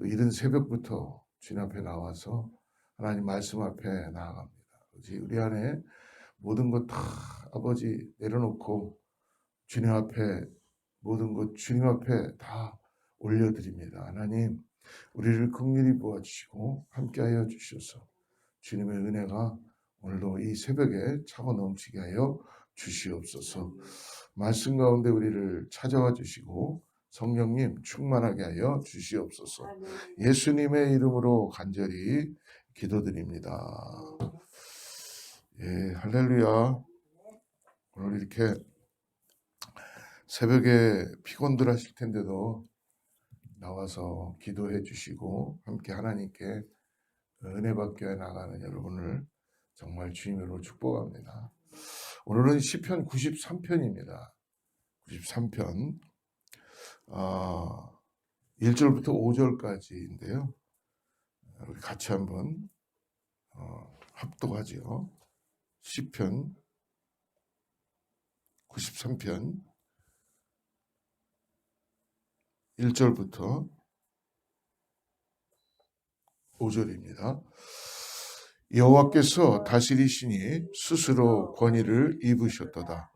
또 이른 새벽부터 주님 앞에 나와서 하나님 말씀 앞에 나아갑니다. 우리 안에 모든 것 다 아버지 내려놓고 주님 앞에 모든 것 주님 앞에 다 올려드립니다. 하나님 우리를 긍휼히 보아주시고 함께하여 주셔서 주님의 은혜가 오늘도 이 새벽에 차고 넘치게 하여 주시옵소서. 말씀 가운데 우리를 찾아와 주시고 성령님 충만하게 하여 주시옵소서. 예수님의 이름으로 간절히 기도드립니다. 예, 할렐루야. 오늘 이렇게 새벽에 피곤들 하실 텐데도 나와서 기도해 주시고 함께 하나님께 은혜 받게 나가는 여러분을 정말 주님으로 축복합니다. 오늘은 시편 93편입니다. 93편 1절부터 5절까지인데요. 우리 같이 한번 합독하죠. 시편 93편 1절부터 5절입니다. 여호와께서 다스리시니 스스로 권위를 입으셨도다.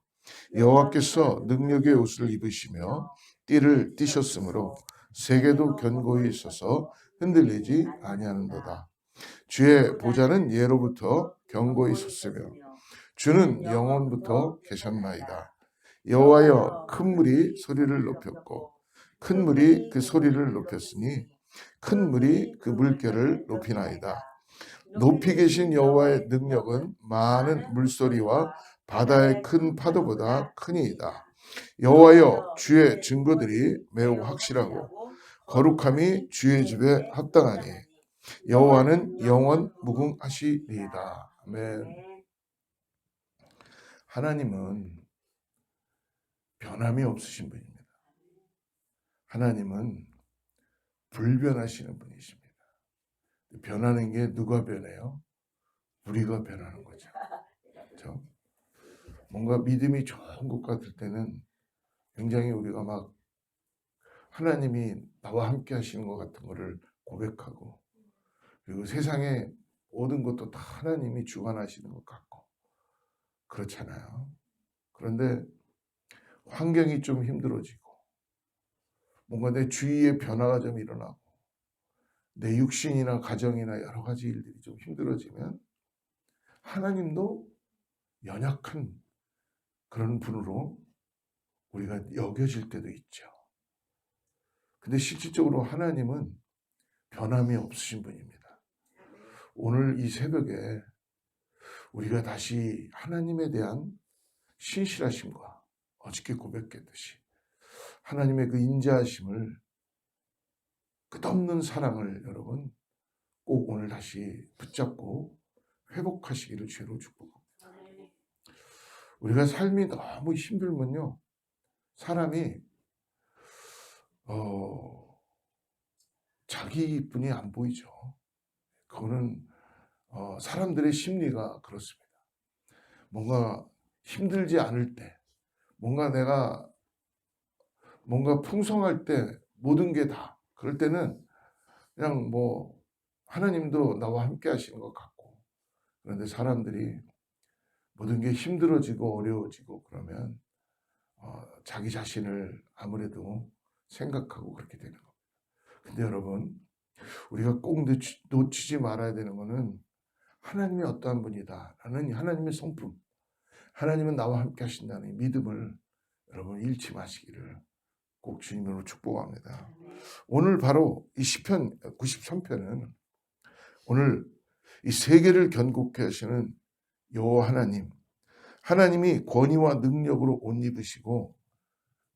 여호와께서 능력의 옷을 입으시며 띠를 띠셨으므로 세계도 견고히 서서 흔들리지 아니하는도다. 주의 보좌는 예로부터 견고히 섰으며 주는 영원부터 계셨나이다. 여호와여 큰 물이 소리를 높였고 큰 물이 그 소리를 높였으니 큰 물이 그 물결을 높이나이다. 높이 계신 여호와의 능력은 많은 물소리와 바다의 큰 파도보다 크니이다. 여호와여 주의 증거들이 매우 확실하고 거룩함이 주의 집에 합당하니 여호와는 영원 무궁하시리이다. 아멘. 하나님은 변함이 없으신 분입니다. 하나님은 불변하시는 분이십니다. 변하는 게 누가 변해요? 우리가 변하는 거죠. 그렇죠? 뭔가 믿음이 좋은 것 같을 때는 굉장히 우리가 막 하나님이 나와 함께 하시는 것 같은 거를 고백하고 그리고 세상의 모든 것도 다 하나님이 주관하시는 것 같고 그렇잖아요. 그런데 환경이 좀 힘들어지고 뭔가 내 주위에 변화가 좀 일어나고 내 육신이나 가정이나 여러 가지 일들이 좀 힘들어지면 하나님도 연약한 그런 분으로 우리가 여겨질 때도 있죠. 근데 실질적으로 하나님은 변함이 없으신 분입니다. 오늘 이 새벽에 우리가 다시 하나님에 대한 신실하심과 어저께 고백했듯이 하나님의 그 인자하심을 끝없는 사랑을 여러분 꼭 오늘 다시 붙잡고 회복하시기를 주로 축복합니다. 우리가 삶이 너무 힘들면요 사람이 자기뿐이 안 보이죠. 그거는 사람들의 심리가 그렇습니다. 뭔가 힘들지 않을 때, 뭔가 풍성할 때 모든 게 다 그럴 때는 그냥 뭐 하나님도 나와 함께 하시는 것 같고 그런데 사람들이 모든 게 힘들어지고 어려워지고 그러면 자기 자신을 아무래도 생각하고 그렇게 되는 겁니다. 근데 여러분 우리가 꼭 놓치지 말아야 되는 것은 하나님이 어떠한 분이다 라는 하나님의 성품, 하나님은 나와 함께 하신다는 믿음을 여러분 잃지 마시기를 꼭 주님으로 축복합니다. 오늘 바로 이 시편 93편은 오늘 이 세계를 견고케 하시는 여호와 하나님, 하나님이 권위와 능력으로 옷 입으시고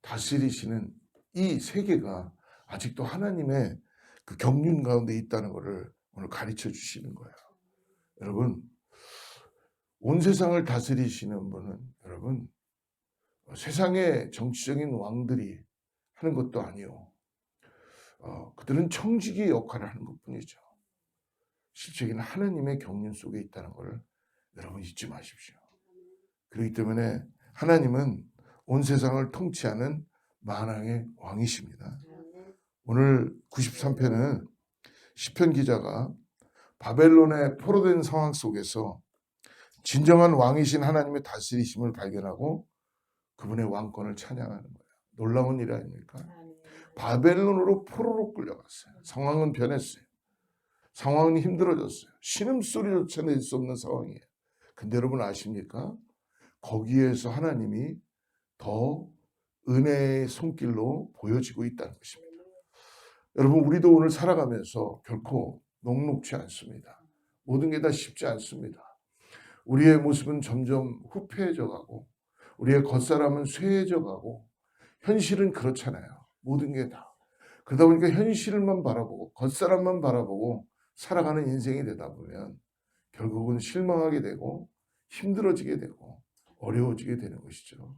다스리시는 이 세계가 아직도 하나님의 그 경륜 가운데 있다는 것을 오늘 가르쳐 주시는 거예요. 여러분 온 세상을 다스리시는 분은 여러분 세상의 정치적인 왕들이 하는 것도 아니요. 그들은 청지기 역할을 하는 것뿐이죠. 실제로는 하나님의 경륜 속에 있다는 것을 여러분 잊지 마십시오. 그렇기 때문에 하나님은 온 세상을 통치하는 만왕의 왕이십니다. 오늘 93편은 시편 기자가 바벨론의 포로된 상황 속에서 진정한 왕이신 하나님의 다스리심을 발견하고 그분의 왕권을 찬양하는 거예요. 놀라운 일 아닙니까? 바벨론으로 포로로 끌려갔어요. 상황은 변했어요. 상황은 힘들어졌어요. 신음소리조차 낼 수 없는 상황이에요. 근데 여러분 아십니까? 거기에서 하나님이 더 은혜의 손길로 보여지고 있다는 것입니다. 여러분 우리도 오늘 살아가면서 결코 녹록지 않습니다. 모든 게 다 쉽지 않습니다. 우리의 모습은 점점 후패해져 가고 우리의 겉사람은 쇠해져 가고 현실은 그렇잖아요. 모든 게 다. 그러다 보니까 현실만 바라보고 겉사람만 바라보고 살아가는 인생이 되다 보면 결국은 실망하게 되고 힘들어지게 되고 어려워지게 되는 것이죠.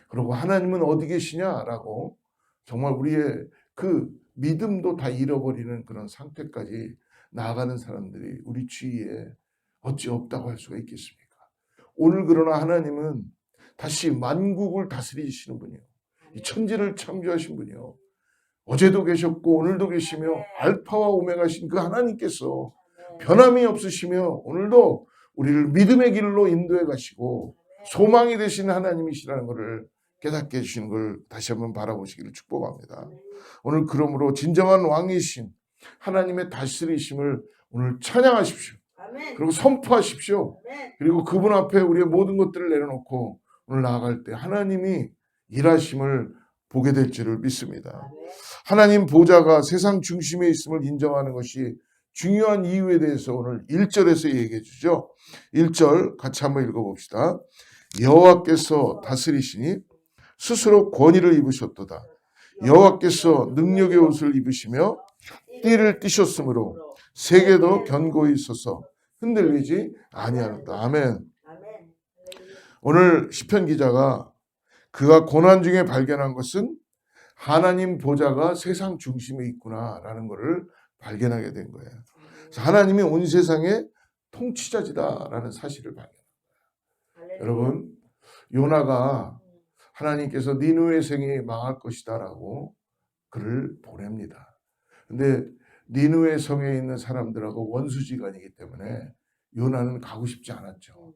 그리고 하나님은 어디 계시냐라고 정말 우리의 그 믿음도 다 잃어버리는 그런 상태까지 나아가는 사람들이 우리 주위에 어찌 없다고 할 수가 있겠습니까? 오늘 그러나 하나님은 다시 만국을 다스리시는 분이요. 이 천지를 창조하신 분이요. 어제도 계셨고 오늘도 계시며 알파와 오메가신 그 하나님께서 변함이 없으시며 오늘도 우리를 믿음의 길로 인도해 가시고 소망이 되신 하나님이시라는 것을 깨닫게 해주시는 걸 다시 한번 바라보시기를 축복합니다. 오늘 그러므로 진정한 왕이신 하나님의 다스리심을 오늘 찬양하십시오. 그리고 선포하십시오. 그리고 그분 앞에 우리의 모든 것들을 내려놓고 오늘 나아갈 때 하나님이 일하심을 보게 될 줄을 믿습니다. 하나님 보좌가 세상 중심에 있음을 인정하는 것이 중요한 이유에 대해서 오늘 1절에서 얘기해 주죠. 1절 같이 한번 읽어봅시다. 여호와께서 다스리시니 스스로 권위를 입으셨도다. 여호와께서 능력의 옷을 입으시며 띠를 띠셨으므로 세계도 견고히 서서 흔들리지 아니하였다. 아멘. 오늘 시편 기자가 그가 고난 중에 발견한 것은 하나님 보좌가 세상 중심에 있구나라는 것을 발견하게 된 거예요. 그래서 하나님이 온 세상의 통치자지다라는 사실을 발견합니다. 여러분 요나가 하나님께서 니느웨 성이 망할 것이다라고 그를 보냅니다. 근데 니느웨 성에 있는 사람들하고 원수지간이기 때문에 요나는 가고 싶지 않았죠.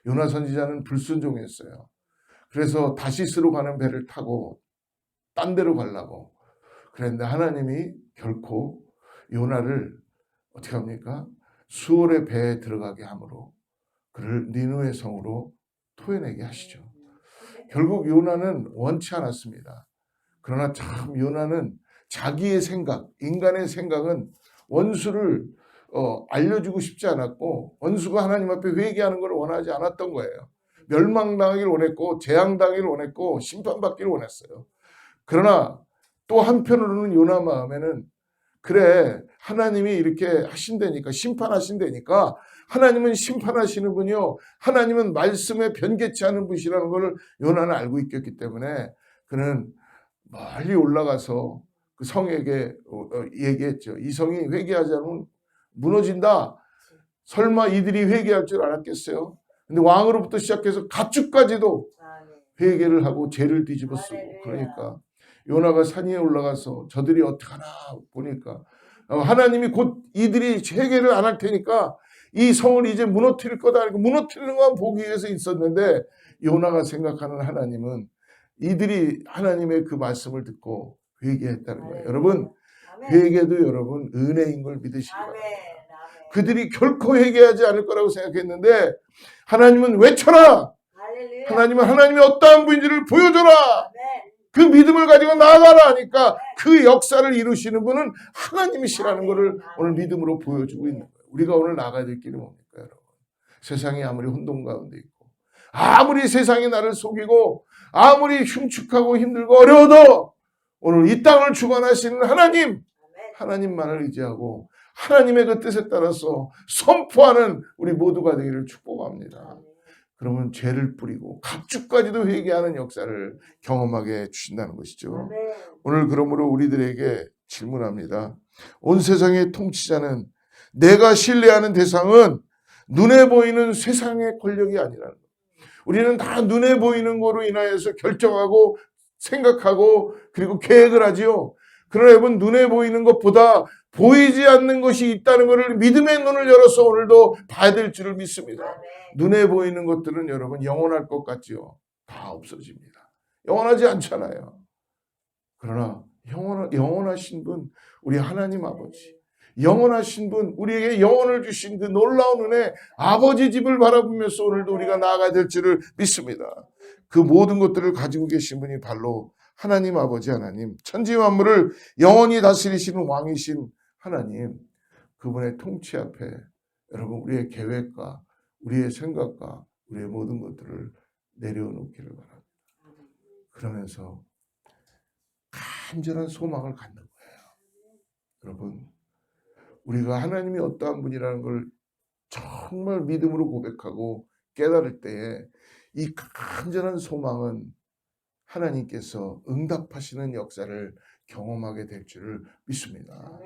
요나 선지자는 불순종했어요. 그래서 다시스로 가는 배를 타고 딴 데로 가려고 그랬는데 하나님이 결코 요나를 어떻게 합니까? 수월의 배에 들어가게 함으로 그를 니느웨 성으로 토해내게 하시죠. 결국 요나는 원치 않았습니다. 그러나 참 요나는 자기의 생각, 인간의 생각은 원수를 알려주고 싶지 않았고 원수가 하나님 앞에 회개하는 걸 원하지 않았던 거예요. 멸망당하기를 원했고 재앙당하기를 원했고 심판받기를 원했어요. 그러나 또 한편으로는 요나 마음에는 그래 하나님이 이렇게 하신다니까 심판하신다니까 하나님은 심판하시는 분이요 하나님은 말씀에 변개치 않은 분이라는 것을 요나는 알고 있었기 때문에 그는 멀리 올라가서 그 성에게 얘기했죠. 이 성이 회개하지 않으면 무너진다. 설마 이들이 회개할 줄 알았겠어요? 근데 왕으로부터 시작해서 가축까지도 회개를 하고 죄를 뒤집어 쓰고 그러니까 요나가 산 위에 올라가서 저들이 어떡하나 보니까 하나님이 곧 이들이 회개를 안 할 테니까 이 성을 이제 무너뜨릴 거다. 무너뜨리는 것만 보기 위해서 있었는데 요나가 생각하는 하나님은 이들이 하나님의 그 말씀을 듣고 회개했다는 거예요. 여러분 회개도 여러분 은혜인 걸 믿으시기 바랍니다. 그들이 결코 회개하지 않을 거라고 생각했는데 하나님은 외쳐라. 하나님은 하나님이 어떠한 분인지를 보여줘라. 그 믿음을 가지고 나아가라 하니까 그 역사를 이루시는 분은 하나님이시라는 것을 오늘 믿음으로 보여주고 있는 거예요. 우리가 오늘 나가야 될 길이 뭡니까 여러분? 세상이 아무리 혼돈 가운데 있고 아무리 세상이 나를 속이고 아무리 흉측하고 힘들고 어려워도 오늘 이 땅을 주관하시는 하나님만을 의지하고 하나님의 그 뜻에 따라서 선포하는 우리 모두가 되기를 축복합니다. 그러면 죄를 뿌리고 갑주까지도 회개하는 역사를 경험하게 주신다는 것이죠. 오늘 그러므로 우리들에게 질문합니다. 온 세상의 통치자는 내가 신뢰하는 대상은 눈에 보이는 세상의 권력이 아니라는 것. 우리는 다 눈에 보이는 거로 인하여서 결정하고 생각하고 그리고 계획을 하지요. 그러나 여러분 눈에 보이는 것보다 보이지 않는 것이 있다는 것을 믿음의 눈을 열어서 오늘도 봐야 될 줄을 믿습니다. 눈에 보이는 것들은 여러분 영원할 것 같지요? 다 없어집니다. 영원하지 않잖아요. 그러나 영원하신 분, 우리 하나님 아버지, 영원하신 분, 우리에게 영혼을 주신 그 놀라운 은혜, 아버지 집을 바라보면서 오늘도 우리가 나아가야 될 줄을 믿습니다. 그 모든 것들을 가지고 계신 분이 바로 하나님 아버지 하나님, 천지 만물을 영원히 다스리시는 왕이신 하나님, 그분의 통치 앞에 여러분 우리의 계획과 우리의 생각과 우리의 모든 것들을 내려놓기를 바랍니다. 그러면서 간절한 소망을 갖는 거예요. 여러분, 우리가 하나님이 어떠한 분이라는 걸 정말 믿음으로 고백하고 깨달을 때에 이 간절한 소망은 하나님께서 응답하시는 역사를 경험하게 될 줄을 믿습니다.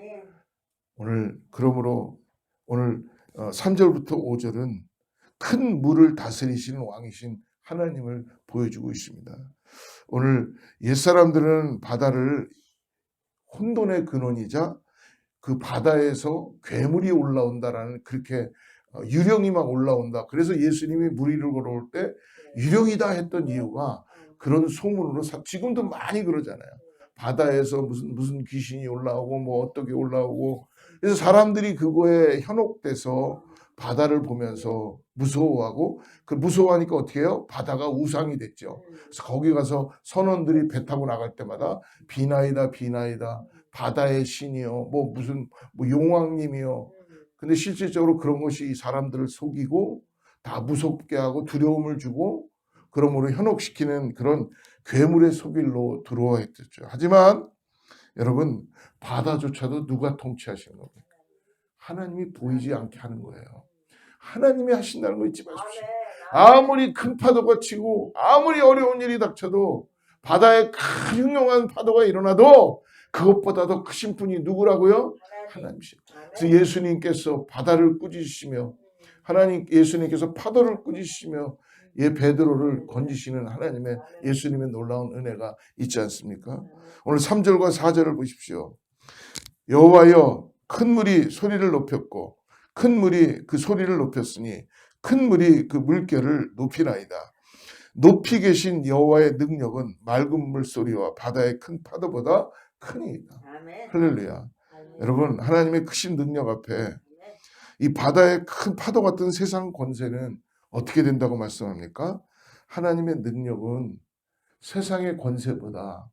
그러므로 오늘 3절부터 5절은 큰 물을 다스리시는 왕이신 하나님을 보여주고 있습니다. 오늘 옛사람들은 바다를 혼돈의 근원이자 그 바다에서 괴물이 올라온다라는 그렇게 유령이 막 올라온다. 그래서 예수님이 물 위를 걸어올 때 유령이다 했던 이유가 그런 소문으로 지금도 많이 그러잖아요. 바다에서 무슨 귀신이 올라오고 뭐 어떻게 올라오고 그래서 사람들이 그거에 현혹돼서 바다를 보면서 무서워하고 그 무서워하니까 어떻게 해요? 바다가 우상이 됐죠. 그래서 거기 가서 선원들이 배 타고 나갈 때마다 비나이다 비나이다 바다의 신이요 무슨 용왕님이요. 근데 실질적으로 그런 것이 사람들을 속이고 다 무섭게 하고 두려움을 주고 그러므로 현혹시키는 그런 괴물의 속일로 들어와 있었죠. 하지만 여러분 바다조차도 누가 통치하시는 겁니까? 하나님이 보이지 않게 하는 거예요. 하나님이 하신다는 거 잊지 마십시오. 아무리 큰 파도가 치고 아무리 어려운 일이 닥쳐도 바다에 큰 흉흉한 파도가 일어나도 그것보다도 크신 분이 누구라고요? 하나님이시죠. 그래서 예수님께서 바다를 꾸짖으시며 예수님께서 파도를 꾸짖으시며 베드로를 건지시는 예수님의 놀라운 은혜가 있지 않습니까? 오늘 3절과 4절을 보십시오. 여호와여 큰 물이 소리를 높였고 큰 물이 그 소리를 높였으니 큰 물이 그 물결을 높이나이다. 높이 계신 여호와의 능력은 맑은 물소리와 바다의 큰 파도보다 크니이다. 할렐루야. 여러분 하나님의 크신 능력 앞에 이 바다의 큰 파도 같은 세상 권세는 어떻게 된다고 말씀합니까? 하나님의 능력은 세상의 권세보다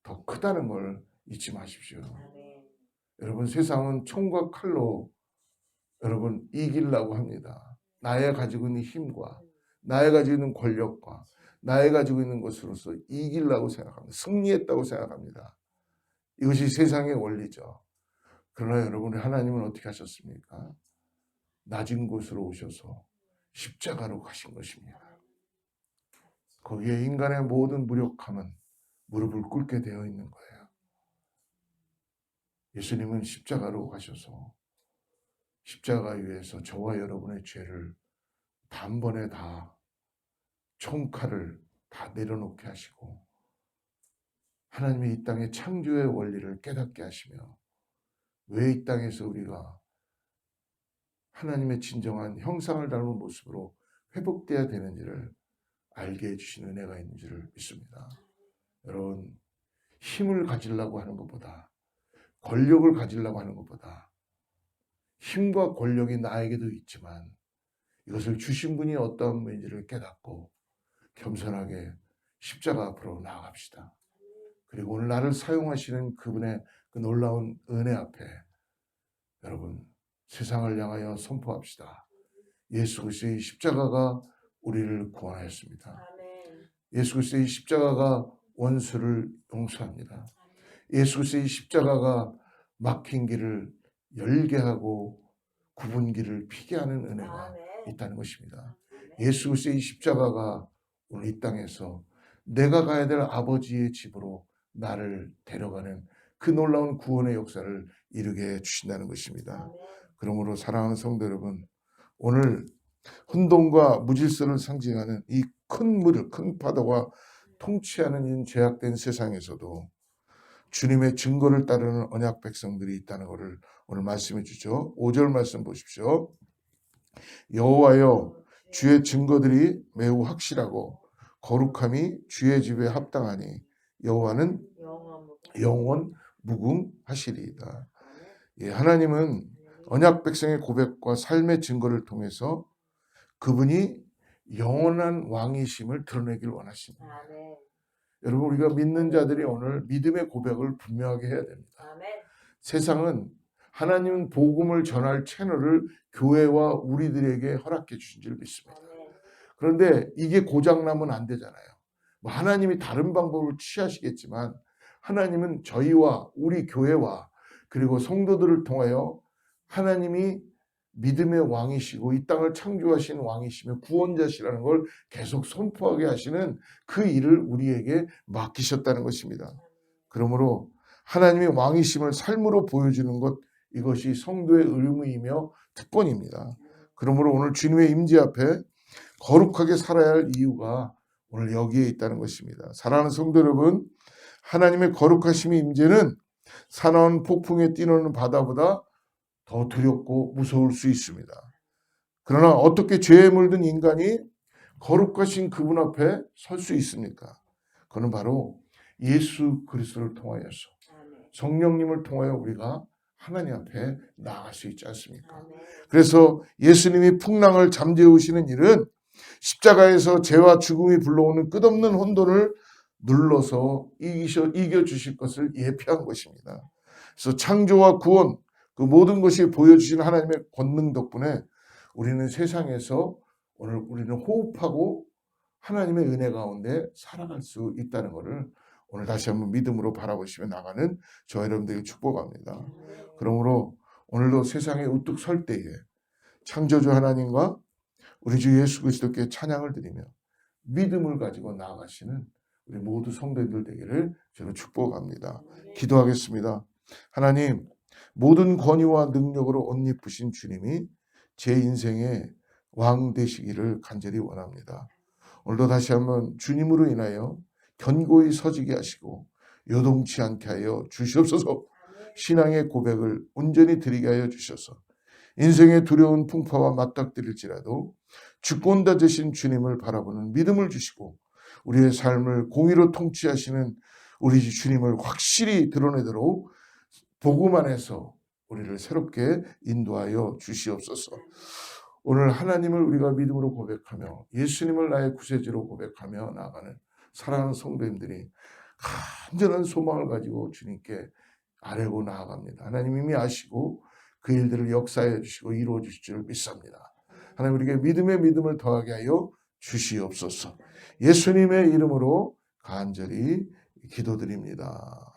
더 크다는 걸 잊지 마십시오. 여러분 세상은 총과 칼로 여러분 이기려고 합니다. 나의 가지고 있는 힘과 나의 가지고 있는 권력과 나의 가지고 있는 것으로서 이기려고 생각합니다. 승리했다고 생각합니다. 이것이 세상의 원리죠. 그러나 여러분 하나님은 어떻게 하셨습니까? 낮은 곳으로 오셔서 십자가로 가신 것입니다. 거기에 인간의 모든 무력함은 무릎을 꿇게 되어 있는 거예요. 예수님은 십자가로 가셔서 십자가 위에서 저와 여러분의 죄를 단번에 다 총칼을 다 내려놓게 하시고 하나님이 이 땅의 창조의 원리를 깨닫게 하시며 왜 이 땅에서 우리가 하나님의 진정한 형상을 닮은 모습으로 회복돼야 되는지를 알게 해주신 은혜가 있는 줄을 믿습니다. 여러분 힘을 가지려고 하는 것보다 권력을 가지려고 하는 것보다 힘과 권력이 나에게도 있지만 이것을 주신 분이 어떠한 분인지를 깨닫고 겸손하게 십자가 앞으로 나아갑시다. 그리고 오늘 나를 사용하시는 그분의 그 놀라운 은혜 앞에 여러분 세상을 향하여 선포합시다. 예수 그리스도의 십자가가 우리를 구원하였습니다. 예수 그리스도의 십자가가 원수를 용서합니다. 예수 그리스도의 십자가가 막힌 길을 열게 하고 굽은 길을 피게 하는 은혜가 있다는 것입니다. 예수 그리스도의 십자가가 오늘 이 땅에서 내가 가야 될 아버지의 집으로 나를 데려가는 그 놀라운 구원의 역사를 이루게 해주신다는 것입니다. 그러므로 사랑하는 성도 여러분, 오늘 혼돈과 무질서를 상징하는 이 큰 파도가 통치하는 이 죄악된 세상에서도 주님의 증거를 따르는 언약 백성들이 있다는 것을 오늘 말씀해 주죠. 5절 말씀 보십시오. 여호와여 주의 증거들이 매우 확실하고 거룩함이 주의 집에 합당하니 여호와는 영원 무궁하시리이다. 예, 하나님은 언약 백성의 고백과 삶의 증거를 통해서 그분이 영원한 왕이심을 드러내길 원하십니다. 여러분, 우리가 믿는 자들이 오늘 믿음의 고백을 분명하게 해야 됩니다. 세상은 하나님 복음을 전할 채널을 교회와 우리들에게 허락해 주신 줄 믿습니다. 그런데 이게 고장나면 안 되잖아요. 하나님이 다른 방법을 취하시겠지만 하나님은 저희와 우리 교회와 그리고 성도들을 통하여 하나님이 믿음의 왕이시고 이 땅을 창조하신 왕이시며 구원자시라는 걸 계속 선포하게 하시는 그 일을 우리에게 맡기셨다는 것입니다. 그러므로 하나님의 왕이심을 삶으로 보여주는 것, 이것이 성도의 의무이며 특권입니다. 그러므로 오늘 주님의 임재 앞에 거룩하게 살아야 할 이유가 오늘 여기에 있다는 것입니다. 사랑하는 성도 여러분, 하나님의 거룩하심의 임재는 사나운 폭풍에 뛰노는 바다보다 더 두렵고 무서울 수 있습니다. 그러나 어떻게 죄에 물든 인간이 거룩하신 그분 앞에 설 수 있습니까? 그는 바로 예수 그리스도를 통하여서 성령님을 통하여 우리가 하나님 앞에 나아갈 수 있지 않습니까? 그래서 예수님이 풍랑을 잠재우시는 일은 십자가에서 죄와 죽음이 불러오는 끝없는 혼돈을 눌러서 이겨주실 것을 예표한 것입니다. 그래서 창조와 구원, 그 모든 것이 보여주신 하나님의 권능 덕분에 우리는 세상에서 오늘 우리는 호흡하고 하나님의 은혜 가운데 살아갈 수 있다는 것을 오늘 다시 한번 믿음으로 바라보시며 나가는 저 여러분들에게 축복합니다. 그러므로 오늘도 세상에 우뚝 설 때에 창조주 하나님과 우리 주 예수 그리스도께 찬양을 드리며 믿음을 가지고 나아가시는 우리 모두 성도들 되기를 저는 축복합니다. 기도하겠습니다. 하나님, 모든 권위와 능력으로 옷 입으신 주님이 제 인생의 왕 되시기를 간절히 원합니다. 오늘도 다시 한번 주님으로 인하여 견고히 서지게 하시고 요동치 않게 하여 주시옵소서. 신앙의 고백을 온전히 드리게 하여 주셔서 인생의 두려운 풍파와 맞닥뜨릴지라도 주권자 되신 주님을 바라보는 믿음을 주시고 우리의 삶을 공의로 통치하시는 우리 주님을 확실히 드러내도록 복음 안에서 우리를 새롭게 인도하여 주시옵소서. 오늘 하나님을 우리가 믿음으로 고백하며 예수님을 나의 구세주로 고백하며 나아가는 사랑하는 성도님들이 간절한 소망을 가지고 주님께 아뢰고 나아갑니다. 하나님 이미 아시고 그 일들을 역사해 주시고 이루어 주실 줄 믿습니다. 하나님 우리에게 믿음의 믿음을 더하게 하여 주시옵소서. 예수님의 이름으로 간절히 기도드립니다.